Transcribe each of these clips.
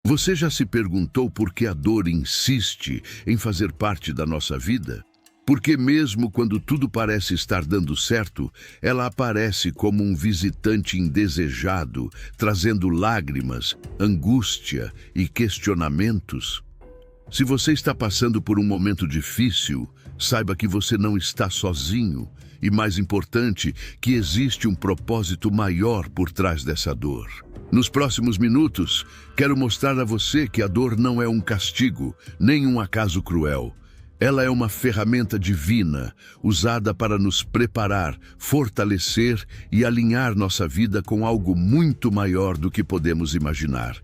Você já se perguntou por que a dor insiste em fazer parte da nossa vida? Porque mesmo quando tudo parece estar dando certo, ela aparece como um visitante indesejado, trazendo lágrimas, angústia e questionamentos. Se você está passando por um momento difícil, saiba que você não está sozinho e, mais importante, que existe um propósito maior por trás dessa dor. Nos próximos minutos, quero mostrar a você que a dor não é um castigo, nem um acaso cruel. Ela é uma ferramenta divina, usada para nos preparar, fortalecer e alinhar nossa vida com algo muito maior do que podemos imaginar.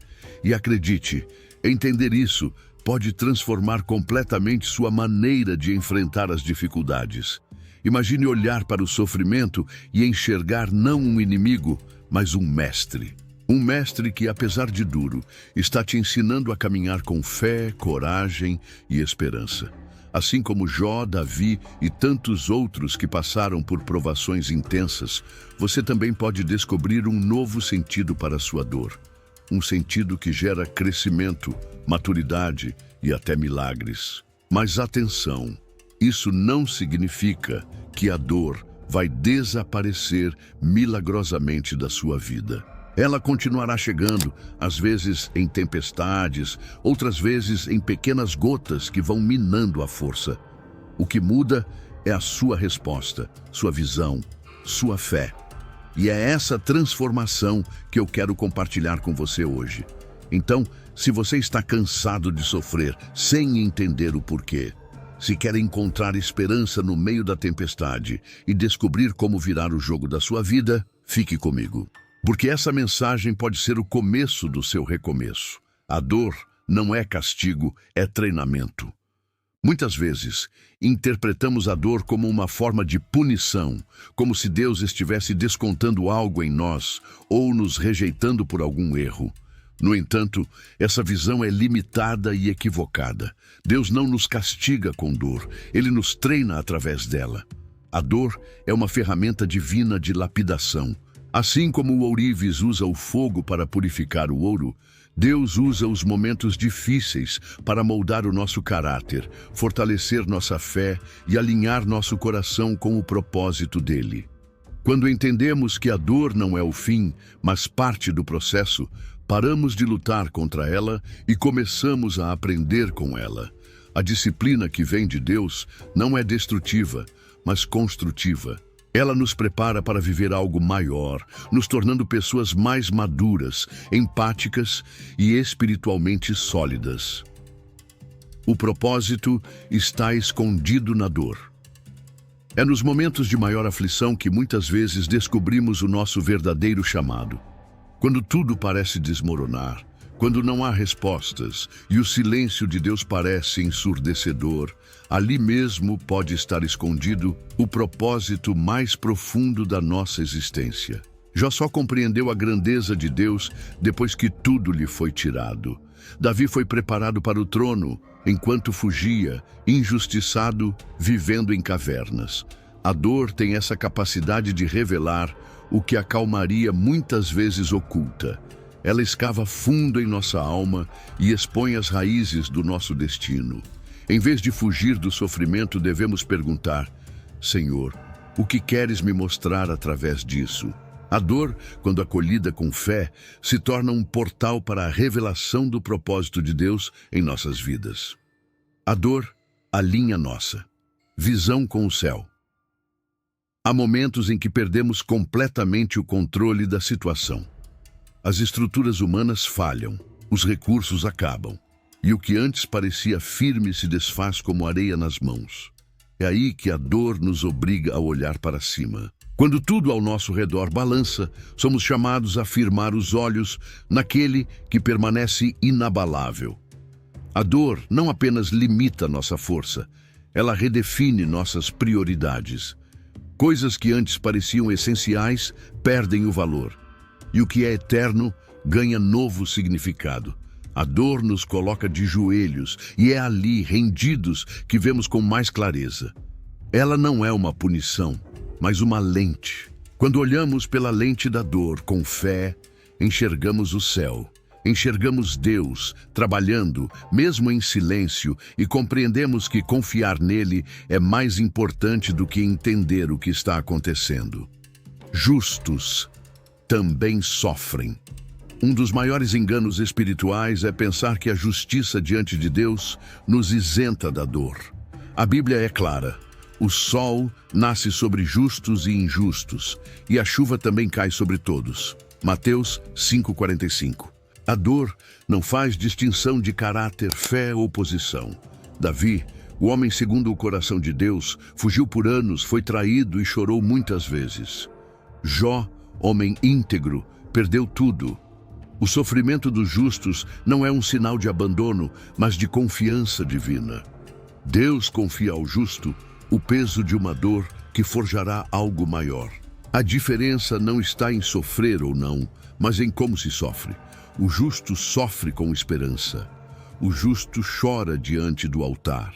E acredite, entender isso pode transformar completamente sua maneira de enfrentar as dificuldades. Imagine olhar para o sofrimento e enxergar não um inimigo, mas um mestre. Um mestre que, apesar de duro, está te ensinando a caminhar com fé, coragem e esperança. Assim como Jó, Davi e tantos outros que passaram por provações intensas, você também pode descobrir um novo sentido para a sua dor. Um sentido que gera crescimento, maturidade e até milagres. Mas atenção, isso não significa que a dor vai desaparecer milagrosamente da sua vida. Ela continuará chegando, às vezes em tempestades, outras vezes em pequenas gotas que vão minando a força. O que muda é a sua resposta, sua visão, sua fé. E é essa transformação que eu quero compartilhar com você hoje. Então, se você está cansado de sofrer sem entender o porquê, se quer encontrar esperança no meio da tempestade e descobrir como virar o jogo da sua vida, fique comigo. Porque essa mensagem pode ser o começo do seu recomeço. A dor não é castigo, é treinamento. Muitas vezes, interpretamos a dor como uma forma de punição, como se Deus estivesse descontando algo em nós ou nos rejeitando por algum erro. No entanto, essa visão é limitada e equivocada. Deus não nos castiga com dor, Ele nos treina através dela. A dor é uma ferramenta divina de lapidação. Assim como o ourives usa o fogo para purificar o ouro, Deus usa os momentos difíceis para moldar o nosso caráter, fortalecer nossa fé e alinhar nosso coração com o propósito dele. Quando entendemos que a dor não é o fim, mas parte do processo, paramos de lutar contra ela e começamos a aprender com ela. A disciplina que vem de Deus não é destrutiva, mas construtiva. Ela nos prepara para viver algo maior, nos tornando pessoas mais maduras, empáticas e espiritualmente sólidas. O propósito está escondido na dor. É nos momentos de maior aflição que muitas vezes descobrimos o nosso verdadeiro chamado. Quando tudo parece desmoronar, quando não há respostas e o silêncio de Deus parece ensurdecedor, ali mesmo pode estar escondido o propósito mais profundo da nossa existência. Jó só compreendeu a grandeza de Deus depois que tudo lhe foi tirado. Davi foi preparado para o trono enquanto fugia, injustiçado, vivendo em cavernas. A dor tem essa capacidade de revelar o que a calmaria muitas vezes oculta. Ela escava fundo em nossa alma e expõe as raízes do nosso destino. Em vez de fugir do sofrimento, devemos perguntar: Senhor, o que queres me mostrar através disso? A dor, quando acolhida com fé, se torna um portal para a revelação do propósito de Deus em nossas vidas. A dor alinha nossa visão com o céu. Há momentos em que perdemos completamente o controle da situação. As estruturas humanas falham, os recursos acabam, e o que antes parecia firme se desfaz como areia nas mãos. É aí que a dor nos obriga a olhar para cima. Quando tudo ao nosso redor balança, somos chamados a firmar os olhos naquele que permanece inabalável. A dor não apenas limita nossa força, ela redefine nossas prioridades. Coisas que antes pareciam essenciais perdem o valor. E o que é eterno ganha novo significado. A dor nos coloca de joelhos e é ali, rendidos, que vemos com mais clareza. Ela não é uma punição, mas uma lente. Quando olhamos pela lente da dor com fé, enxergamos o céu. Enxergamos Deus trabalhando, mesmo em silêncio, e compreendemos que confiar nele é mais importante do que entender o que está acontecendo. Justos também sofrem. Um dos maiores enganos espirituais é pensar que a justiça diante de Deus nos isenta da dor. A Bíblia é clara. O sol nasce sobre justos e injustos, e a chuva também cai sobre todos. Mateus 5,45. A dor não faz distinção de caráter, fé ou posição. Davi, o homem segundo o coração de Deus, fugiu por anos, foi traído e chorou muitas vezes. Jó, homem íntegro, perdeu tudo. O sofrimento dos justos não é um sinal de abandono, mas de confiança divina. Deus confia ao justo o peso de uma dor que forjará algo maior. A diferença não está em sofrer ou não, mas em como se sofre. O justo sofre com esperança. O justo chora diante do altar.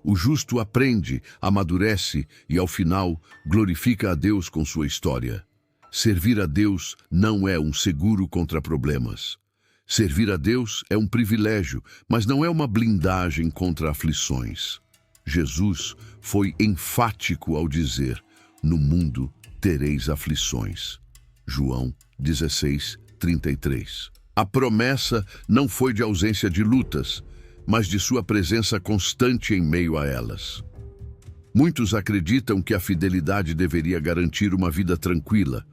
O justo aprende, amadurece e, ao final, glorifica a Deus com sua história. Servir a Deus não é um seguro contra problemas. Servir a Deus é um privilégio, mas não é uma blindagem contra aflições. Jesus foi enfático ao dizer: no mundo tereis aflições. João 16:33. A promessa não foi de ausência de lutas, mas de sua presença constante em meio a elas. Muitos acreditam que a fidelidade deveria garantir uma vida tranquila,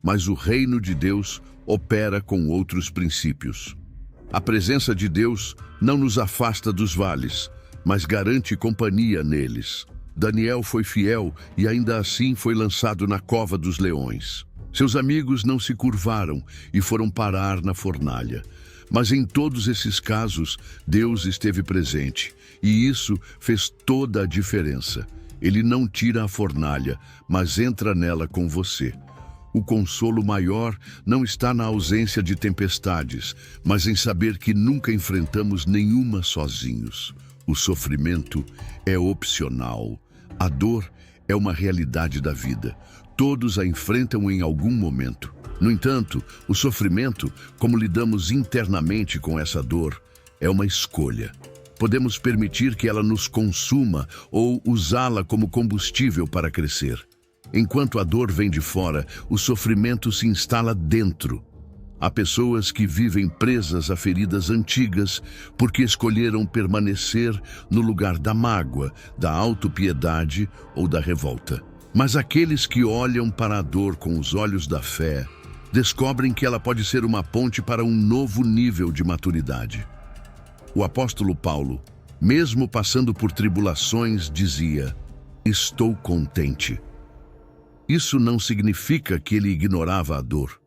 mas o reino de Deus opera com outros princípios. A presença de Deus não nos afasta dos vales, mas garante companhia neles. Daniel foi fiel e ainda assim foi lançado na cova dos leões. Seus amigos não se curvaram e foram parar na fornalha. Mas em todos esses casos, Deus esteve presente, e isso fez toda a diferença. Ele não tira a fornalha, mas entra nela com você. O consolo maior não está na ausência de tempestades, mas em saber que nunca enfrentamos nenhuma sozinhos. O sofrimento é opcional. A dor é uma realidade da vida. Todos a enfrentam em algum momento. No entanto, o sofrimento, como lidamos internamente com essa dor, é uma escolha. Podemos permitir que ela nos consuma ou usá-la como combustível para crescer. Enquanto a dor vem de fora, o sofrimento se instala dentro. Há pessoas que vivem presas a feridas antigas porque escolheram permanecer no lugar da mágoa, da autopiedade ou da revolta. Mas aqueles que olham para a dor com os olhos da fé, descobrem que ela pode ser uma ponte para um novo nível de maturidade. O apóstolo Paulo, mesmo passando por tribulações, dizia: estou contente. Isso não significa que ele ignorava a dor,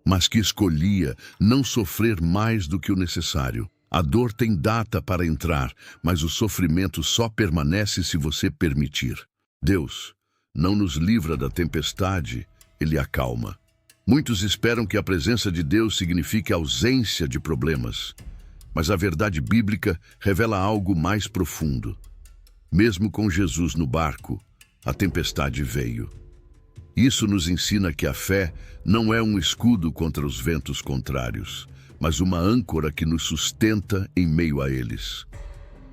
mas que escolhia não sofrer mais do que o necessário. A dor tem data para entrar, mas o sofrimento só permanece se você permitir. Deus não nos livra da tempestade, ele acalma. Muitos esperam que a presença de Deus signifique ausência de problemas, mas a verdade bíblica revela algo mais profundo. Mesmo com Jesus no barco, a tempestade veio. Isso nos ensina que a fé não é um escudo contra os ventos contrários, mas uma âncora que nos sustenta em meio a eles.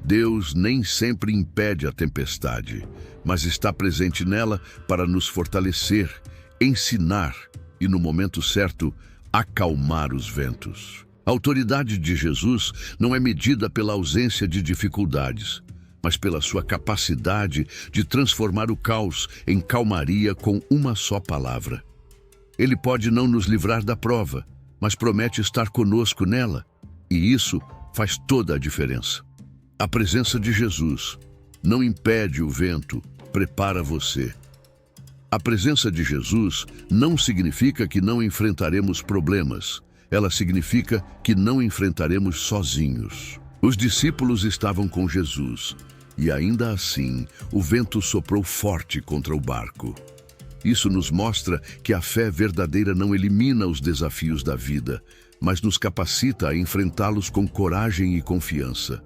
Deus nem sempre impede a tempestade, mas está presente nela para nos fortalecer, ensinar e, no momento certo, acalmar os ventos. A autoridade de Jesus não é medida pela ausência de dificuldades, mas pela sua capacidade de transformar o caos em calmaria com uma só palavra. Ele pode não nos livrar da prova, mas promete estar conosco nela, e isso faz toda a diferença. A presença de Jesus não impede o vento, prepara você. A presença de Jesus não significa que não enfrentaremos problemas, ela significa que não enfrentaremos sozinhos. Os discípulos estavam com Jesus, e ainda assim o vento soprou forte contra o barco. Isso nos mostra que a fé verdadeira não elimina os desafios da vida, mas nos capacita a enfrentá-los com coragem e confiança.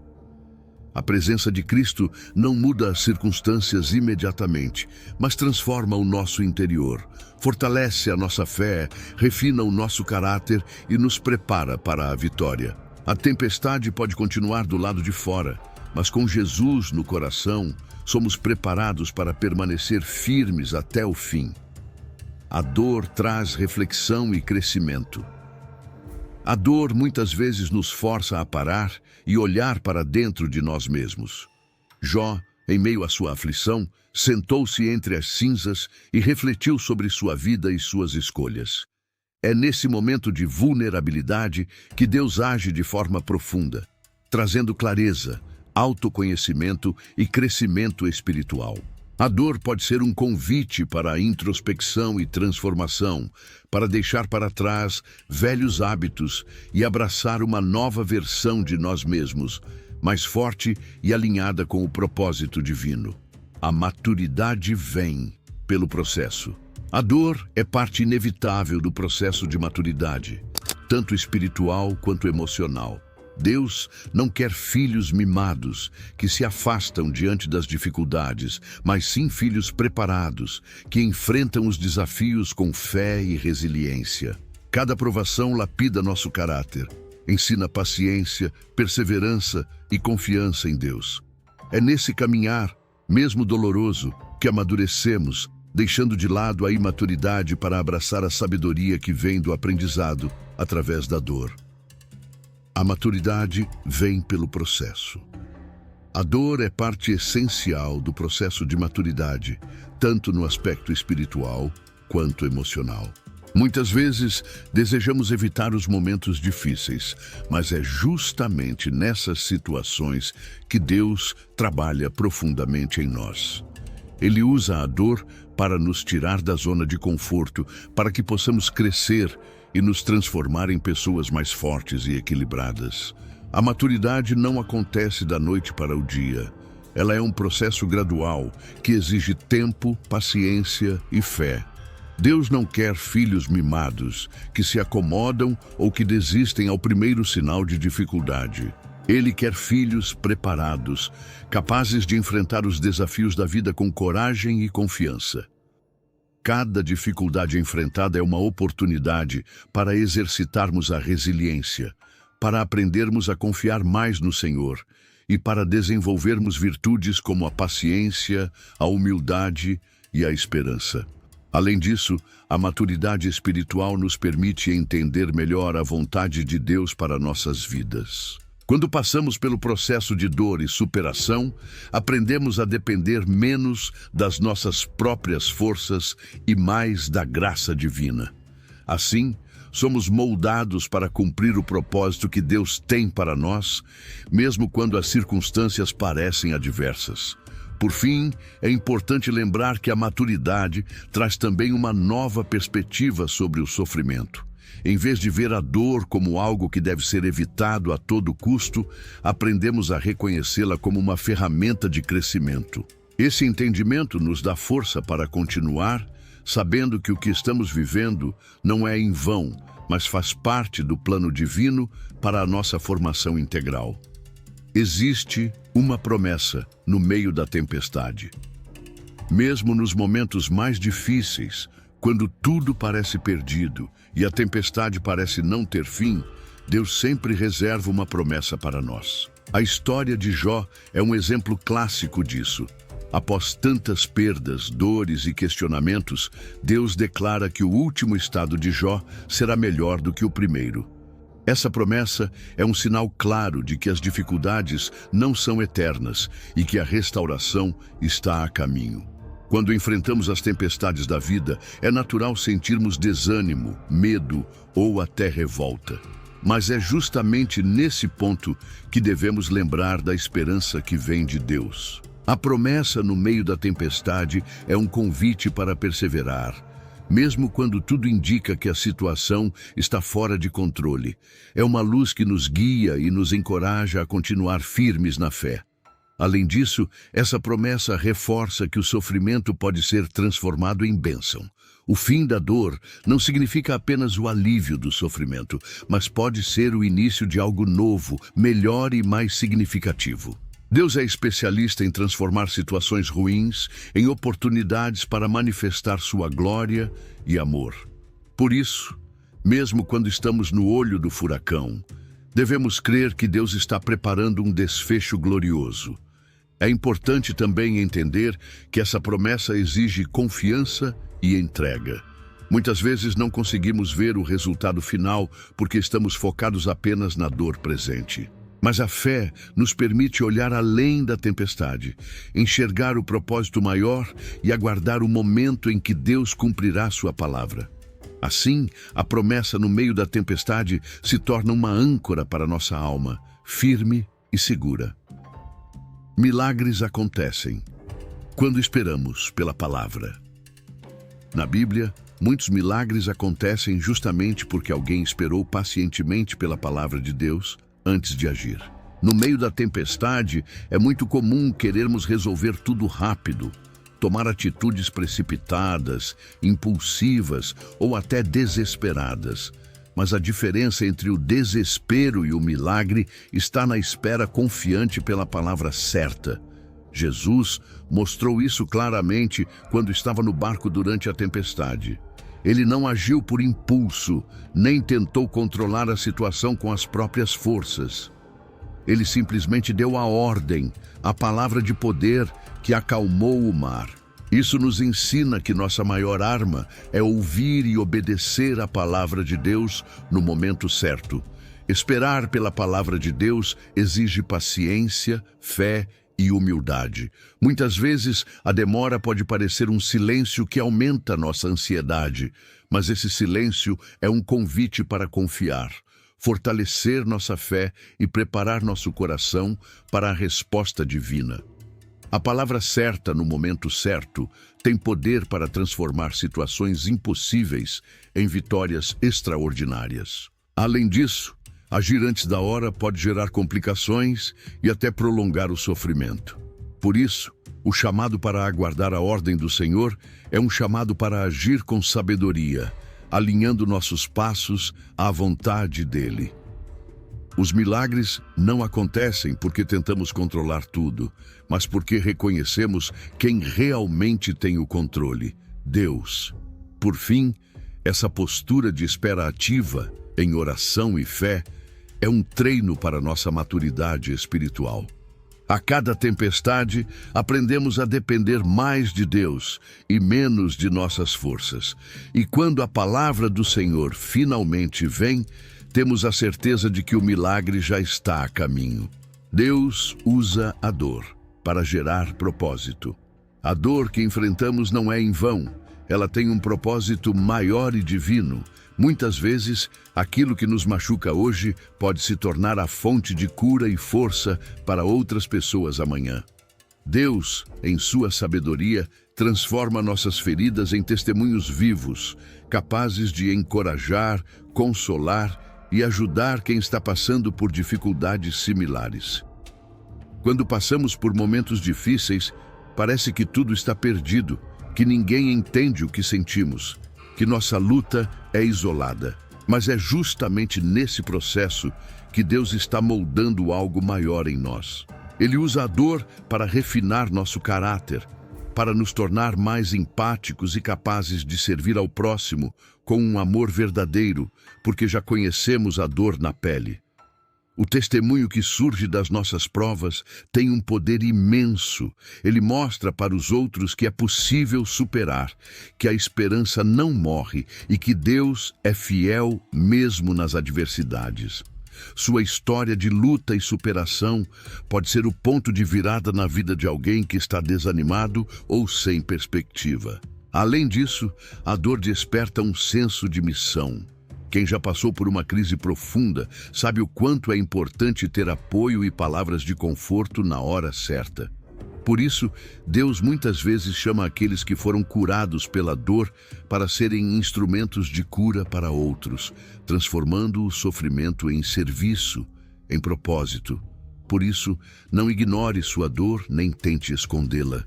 A presença de Cristo não muda as circunstâncias imediatamente, mas transforma o nosso interior, fortalece a nossa fé, refina o nosso caráter e nos prepara para a vitória. A tempestade pode continuar do lado de fora, mas com Jesus no coração, somos preparados para permanecer firmes até o fim. A dor traz reflexão e crescimento. A dor muitas vezes nos força a parar e olhar para dentro de nós mesmos. Jó, em meio à sua aflição, sentou-se entre as cinzas e refletiu sobre sua vida e suas escolhas. É nesse momento de vulnerabilidade que Deus age de forma profunda, trazendo clareza, autoconhecimento e crescimento espiritual. A dor pode ser um convite para a introspecção e transformação, para deixar para trás velhos hábitos e abraçar uma nova versão de nós mesmos, mais forte e alinhada com o propósito divino. A maturidade vem pelo processo. A dor é parte inevitável do processo de maturidade, tanto espiritual quanto emocional. Deus não quer filhos mimados, que se afastam diante das dificuldades, mas sim filhos preparados, que enfrentam os desafios com fé e resiliência. Cada provação lapida nosso caráter, ensina paciência, perseverança e confiança em Deus. É nesse caminhar, mesmo doloroso, que amadurecemos, deixando de lado a imaturidade para abraçar a sabedoria que vem do aprendizado através da dor. A maturidade vem pelo processo. A dor é parte essencial do processo de maturidade, tanto no aspecto espiritual quanto emocional. Muitas vezes desejamos evitar os momentos difíceis, mas é justamente nessas situações que Deus trabalha profundamente em nós. Ele usa a dor para nos tirar da zona de conforto, para que possamos crescer e nos transformar em pessoas mais fortes e equilibradas. A maturidade não acontece da noite para o dia. Ela é um processo gradual que exige tempo, paciência e fé. Deus não quer filhos mimados, que se acomodam ou que desistem ao primeiro sinal de dificuldade. Ele quer filhos preparados, capazes de enfrentar os desafios da vida com coragem e confiança. Cada dificuldade enfrentada é uma oportunidade para exercitarmos a resiliência, para aprendermos a confiar mais no Senhor e para desenvolvermos virtudes como a paciência, a humildade e a esperança. Além disso, a maturidade espiritual nos permite entender melhor a vontade de Deus para nossas vidas. Quando passamos pelo processo de dor e superação, aprendemos a depender menos das nossas próprias forças e mais da graça divina. Assim, somos moldados para cumprir o propósito que Deus tem para nós, mesmo quando as circunstâncias parecem adversas. Por fim, é importante lembrar que a maturidade traz também uma nova perspectiva sobre o sofrimento. Em vez de ver a dor como algo que deve ser evitado a todo custo, aprendemos a reconhecê-la como uma ferramenta de crescimento. Esse entendimento nos dá força para continuar, sabendo que o que estamos vivendo não é em vão, mas faz parte do plano divino para a nossa formação integral. Existe uma promessa no meio da tempestade. Mesmo nos momentos mais difíceis, quando tudo parece perdido e a tempestade parece não ter fim, Deus sempre reserva uma promessa para nós. A história de Jó é um exemplo clássico disso. Após tantas perdas, dores e questionamentos, Deus declara que o último estado de Jó será melhor do que o primeiro. Essa promessa é um sinal claro de que as dificuldades não são eternas e que a restauração está a caminho. Quando enfrentamos as tempestades da vida, é natural sentirmos desânimo, medo ou até revolta. Mas é justamente nesse ponto que devemos lembrar da esperança que vem de Deus. A promessa no meio da tempestade é um convite para perseverar, mesmo quando tudo indica que a situação está fora de controle. É uma luz que nos guia e nos encoraja a continuar firmes na fé. Além disso, essa promessa reforça que o sofrimento pode ser transformado em bênção. O fim da dor não significa apenas o alívio do sofrimento, mas pode ser o início de algo novo, melhor e mais significativo. Deus é especialista em transformar situações ruins em oportunidades para manifestar sua glória e amor. Por isso, mesmo quando estamos no olho do furacão, devemos crer que Deus está preparando um desfecho glorioso. É importante também entender que essa promessa exige confiança e entrega. Muitas vezes não conseguimos ver o resultado final porque estamos focados apenas na dor presente. Mas a fé nos permite olhar além da tempestade, enxergar o propósito maior e aguardar o momento em que Deus cumprirá sua palavra. Assim, a promessa no meio da tempestade se torna uma âncora para nossa alma, firme e segura. Milagres acontecem quando esperamos pela palavra. Na Bíblia, muitos milagres acontecem justamente porque alguém esperou pacientemente pela palavra de Deus antes de agir. No meio da tempestade, é muito comum querermos resolver tudo rápido, tomar atitudes precipitadas, impulsivas ou até desesperadas. Mas a diferença entre o desespero e o milagre está na espera confiante pela palavra certa. Jesus mostrou isso claramente quando estava no barco durante a tempestade. Ele não agiu por impulso, nem tentou controlar a situação com as próprias forças. Ele simplesmente deu a ordem, a palavra de poder que acalmou o mar. Isso nos ensina que nossa maior arma é ouvir e obedecer a palavra de Deus no momento certo. Esperar pela palavra de Deus exige paciência, fé e humildade. Muitas vezes, a demora pode parecer um silêncio que aumenta nossa ansiedade, mas esse silêncio é um convite para confiar, fortalecer nossa fé e preparar nosso coração para a resposta divina. A palavra certa no momento certo tem poder para transformar situações impossíveis em vitórias extraordinárias. Além disso, agir antes da hora pode gerar complicações e até prolongar o sofrimento. Por isso, o chamado para aguardar a ordem do Senhor é um chamado para agir com sabedoria, alinhando nossos passos à vontade dele. Os milagres não acontecem porque tentamos controlar tudo, mas porque reconhecemos quem realmente tem o controle: Deus. Por fim, essa postura de espera ativa, em oração e fé, é um treino para nossa maturidade espiritual. A cada tempestade, aprendemos a depender mais de Deus e menos de nossas forças. E quando a palavra do Senhor finalmente vem, temos a certeza de que o milagre já está a caminho. Deus usa a dor para gerar propósito. A dor que enfrentamos não é em vão. Ela tem um propósito maior e divino. Muitas vezes, aquilo que nos machuca hoje pode se tornar a fonte de cura e força para outras pessoas amanhã. Deus, em sua sabedoria, transforma nossas feridas em testemunhos vivos, capazes de encorajar, consolar e ajudar quem está passando por dificuldades similares. Quando passamos por momentos difíceis, parece que tudo está perdido, que ninguém entende o que sentimos, que nossa luta é isolada. Mas é justamente nesse processo que Deus está moldando algo maior em nós. Ele usa a dor para refinar nosso caráter, para nos tornar mais empáticos e capazes de servir ao próximo com um amor verdadeiro, porque já conhecemos a dor na pele. O testemunho que surge das nossas provas tem um poder imenso. Ele mostra para os outros que é possível superar, que a esperança não morre e que Deus é fiel mesmo nas adversidades. Sua história de luta e superação pode ser o ponto de virada na vida de alguém que está desanimado ou sem perspectiva. Além disso, a dor desperta um senso de missão. Quem já passou por uma crise profunda sabe o quanto é importante ter apoio e palavras de conforto na hora certa. Por isso, Deus muitas vezes chama aqueles que foram curados pela dor para serem instrumentos de cura para outros, transformando o sofrimento em serviço, em propósito. Por isso, não ignore sua dor nem tente escondê-la.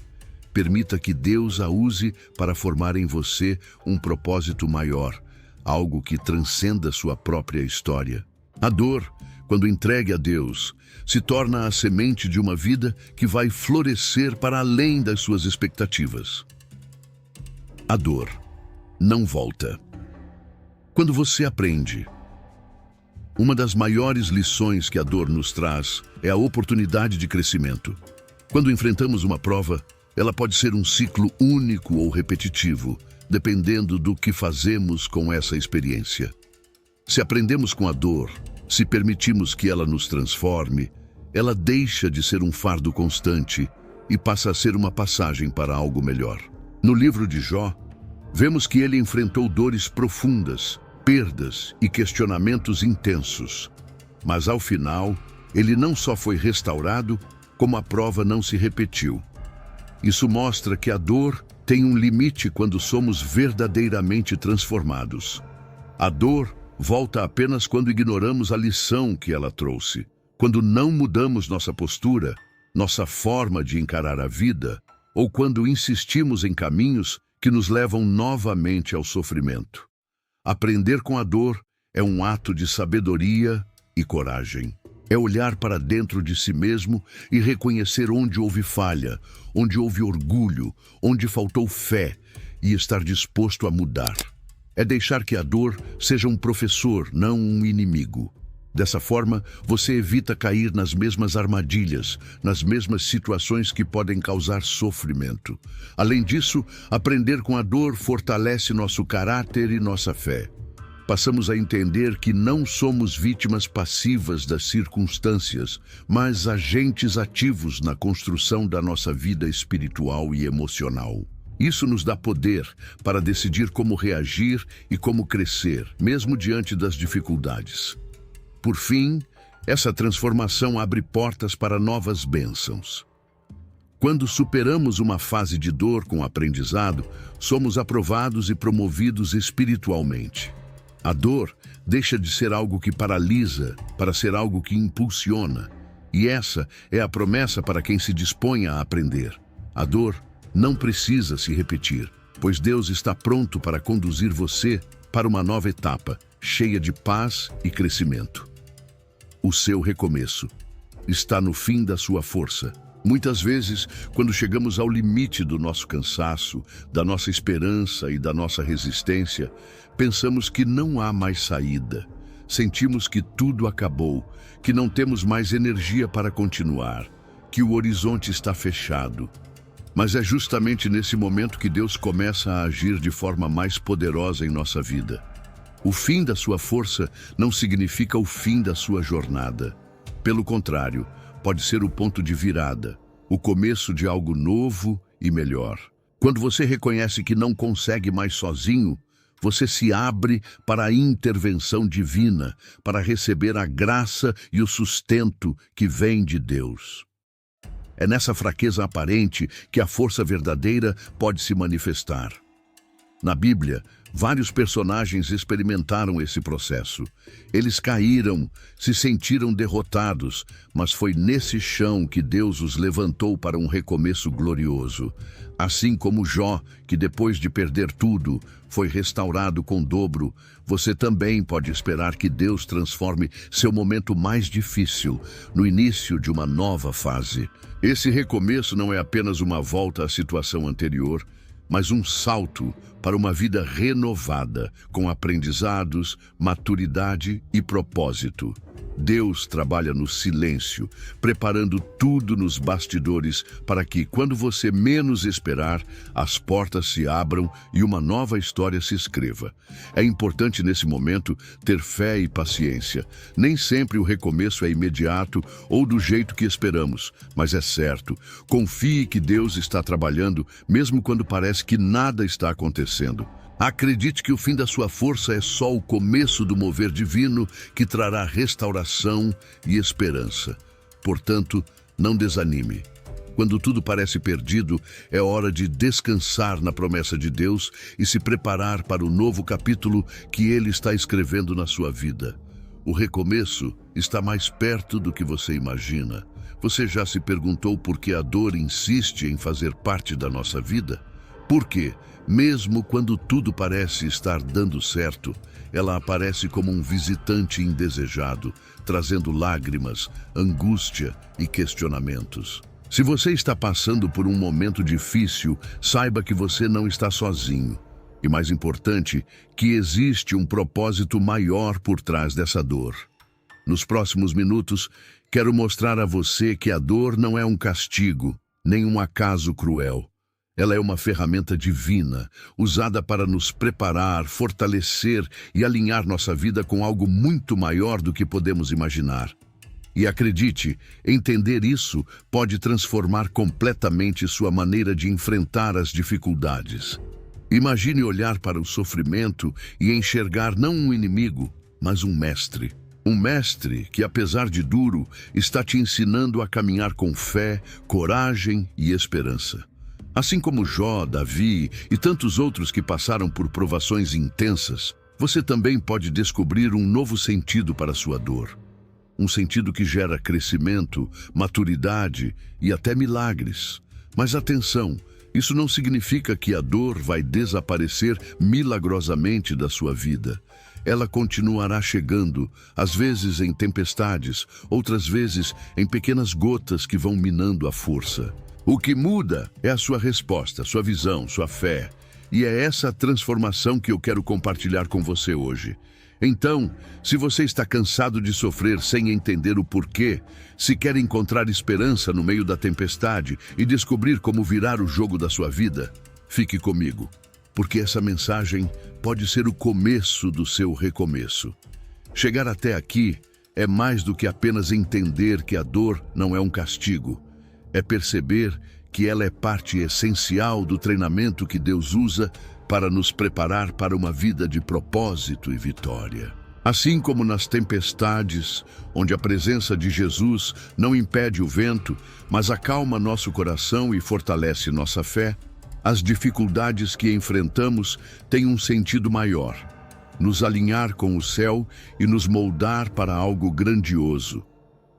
Permita que Deus a use para formar em você um propósito maior, algo que transcenda sua própria história. A dor, quando entregue a Deus, se torna a semente de uma vida que vai florescer para além das suas expectativas. A dor não volta. Quando você aprende, uma das maiores lições que a dor nos traz é a oportunidade de crescimento. Quando enfrentamos uma prova, ela pode ser um ciclo único ou repetitivo, dependendo do que fazemos com essa experiência. Se aprendemos com a dor, se permitimos que ela nos transforme, ela deixa de ser um fardo constante e passa a ser uma passagem para algo melhor. No livro de Jó, vemos que ele enfrentou dores profundas, perdas e questionamentos intensos. Mas ao final, ele não só foi restaurado, como a prova não se repetiu. Isso mostra que a dor tem um limite quando somos verdadeiramente transformados. A dor volta apenas quando ignoramos a lição que ela trouxe, quando não mudamos nossa postura, nossa forma de encarar a vida, ou quando insistimos em caminhos que nos levam novamente ao sofrimento. Aprender com a dor é um ato de sabedoria e coragem. É olhar para dentro de si mesmo e reconhecer onde houve falha, onde houve orgulho, onde faltou fé e estar disposto a mudar. É deixar que a dor seja um professor, não um inimigo. Dessa forma, você evita cair nas mesmas armadilhas, nas mesmas situações que podem causar sofrimento. Além disso, aprender com a dor fortalece nosso caráter e nossa fé. Passamos a entender que não somos vítimas passivas das circunstâncias, mas agentes ativos na construção da nossa vida espiritual e emocional. Isso nos dá poder para decidir como reagir e como crescer, mesmo diante das dificuldades. Por fim, essa transformação abre portas para novas bênçãos. Quando superamos uma fase de dor com aprendizado, somos aprovados e promovidos espiritualmente. A dor deixa de ser algo que paralisa para ser algo que impulsiona. E essa é a promessa para quem se dispõe a aprender. A dor não precisa se repetir, pois Deus está pronto para conduzir você para uma nova etapa, cheia de paz e crescimento. O seu recomeço está no fim da sua força. Muitas vezes, quando chegamos ao limite do nosso cansaço, da nossa esperança e da nossa resistência, pensamos que não há mais saída. Sentimos que tudo acabou, que não temos mais energia para continuar, que o horizonte está fechado. Mas é justamente nesse momento que Deus começa a agir de forma mais poderosa em nossa vida. O fim da sua força não significa o fim da sua jornada. Pelo contrário, pode ser o ponto de virada, o começo de algo novo e melhor. Quando você reconhece que não consegue mais sozinho, você se abre para a intervenção divina, para receber a graça e o sustento que vem de Deus. É nessa fraqueza aparente que a força verdadeira pode se manifestar. Na Bíblia, vários personagens experimentaram esse processo. Eles caíram, se sentiram derrotados, mas foi nesse chão que Deus os levantou para um recomeço glorioso. Assim como Jó, que depois de perder tudo, foi restaurado com dobro, você também pode esperar que Deus transforme seu momento mais difícil no início de uma nova fase. Esse recomeço não é apenas uma volta à situação anterior, mas um salto para uma vida renovada, com aprendizados, maturidade e propósito. Deus trabalha no silêncio, preparando tudo nos bastidores para que, quando você menos esperar, as portas se abram e uma nova história se escreva. É importante nesse momento ter fé e paciência. Nem sempre o recomeço é imediato ou do jeito que esperamos, mas é certo. Confie que Deus está trabalhando, mesmo quando parece que nada está acontecendo. Acredite que o fim da sua força é só o começo do mover divino que trará restauração e esperança. Portanto, não desanime. Quando tudo parece perdido, é hora de descansar na promessa de Deus e se preparar para o novo capítulo que Ele está escrevendo na sua vida. O recomeço está mais perto do que você imagina. Você já se perguntou por que a dor insiste em fazer parte da nossa vida? Porque, mesmo quando tudo parece estar dando certo, ela aparece como um visitante indesejado, trazendo lágrimas, angústia e questionamentos. Se você está passando por um momento difícil, saiba que você não está sozinho. E mais importante, que existe um propósito maior por trás dessa dor. Nos próximos minutos, quero mostrar a você que a dor não é um castigo, nem um acaso cruel. Ela é uma ferramenta divina, usada para nos preparar, fortalecer e alinhar nossa vida com algo muito maior do que podemos imaginar. E acredite, entender isso pode transformar completamente sua maneira de enfrentar as dificuldades. Imagine olhar para o sofrimento e enxergar não um inimigo, mas um mestre. Um mestre que, apesar de duro, está te ensinando a caminhar com fé, coragem e esperança. Assim como Jó, Davi e tantos outros que passaram por provações intensas, você também pode descobrir um novo sentido para a sua dor. Um sentido que gera crescimento, maturidade e até milagres. Mas atenção, isso não significa que a dor vai desaparecer milagrosamente da sua vida. Ela continuará chegando, às vezes em tempestades, outras vezes em pequenas gotas que vão minando a força. O que muda é a sua resposta, sua visão, sua fé. E é essa transformação que eu quero compartilhar com você hoje. Então, se você está cansado de sofrer sem entender o porquê, se quer encontrar esperança no meio da tempestade e descobrir como virar o jogo da sua vida, fique comigo, porque essa mensagem pode ser o começo do seu recomeço. Chegar até aqui é mais do que apenas entender que a dor não é um castigo. É perceber que ela é parte essencial do treinamento que Deus usa para nos preparar para uma vida de propósito e vitória. Assim como nas tempestades, onde a presença de Jesus não impede o vento, mas acalma nosso coração e fortalece nossa fé, as dificuldades que enfrentamos têm um sentido maior: nos alinhar com o céu e nos moldar para algo grandioso.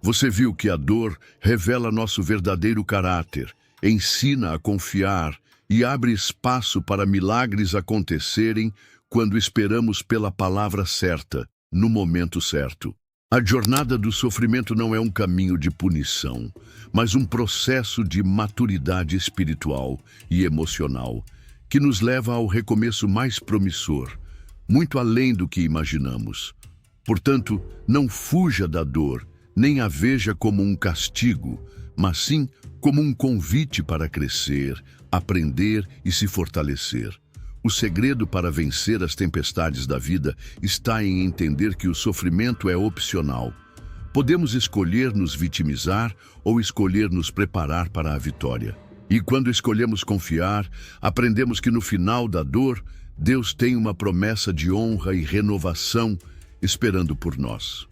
Você viu que a dor revela nosso verdadeiro caráter, ensina a confiar e abre espaço para milagres acontecerem quando esperamos pela palavra certa, no momento certo. A jornada do sofrimento não é um caminho de punição, mas um processo de maturidade espiritual e emocional, que nos leva ao recomeço mais promissor, muito além do que imaginamos. Portanto, não fuja da dor, nem a veja como um castigo, mas sim como um convite para crescer, aprender e se fortalecer. O segredo para vencer as tempestades da vida está em entender que o sofrimento é opcional. Podemos escolher nos vitimizar ou escolher nos preparar para a vitória. E quando escolhemos confiar, aprendemos que no final da dor, Deus tem uma promessa de honra e renovação esperando por nós.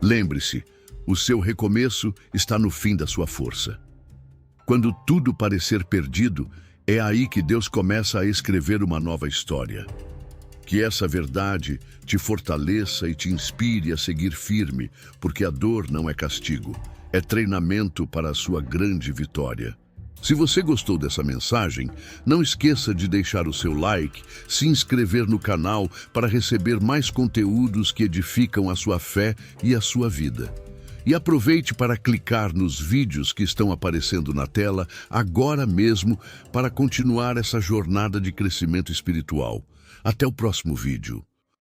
Lembre-se, o seu recomeço está no fim da sua força. Quando tudo parecer perdido, é aí que Deus começa a escrever uma nova história. Que essa verdade te fortaleça e te inspire a seguir firme, porque a dor não é castigo, é treinamento para a sua grande vitória. Se você gostou dessa mensagem, não esqueça de deixar o seu like, se inscrever no canal para receber mais conteúdos que edificam a sua fé e a sua vida. E aproveite para clicar nos vídeos que estão aparecendo na tela agora mesmo para continuar essa jornada de crescimento espiritual. Até o próximo vídeo.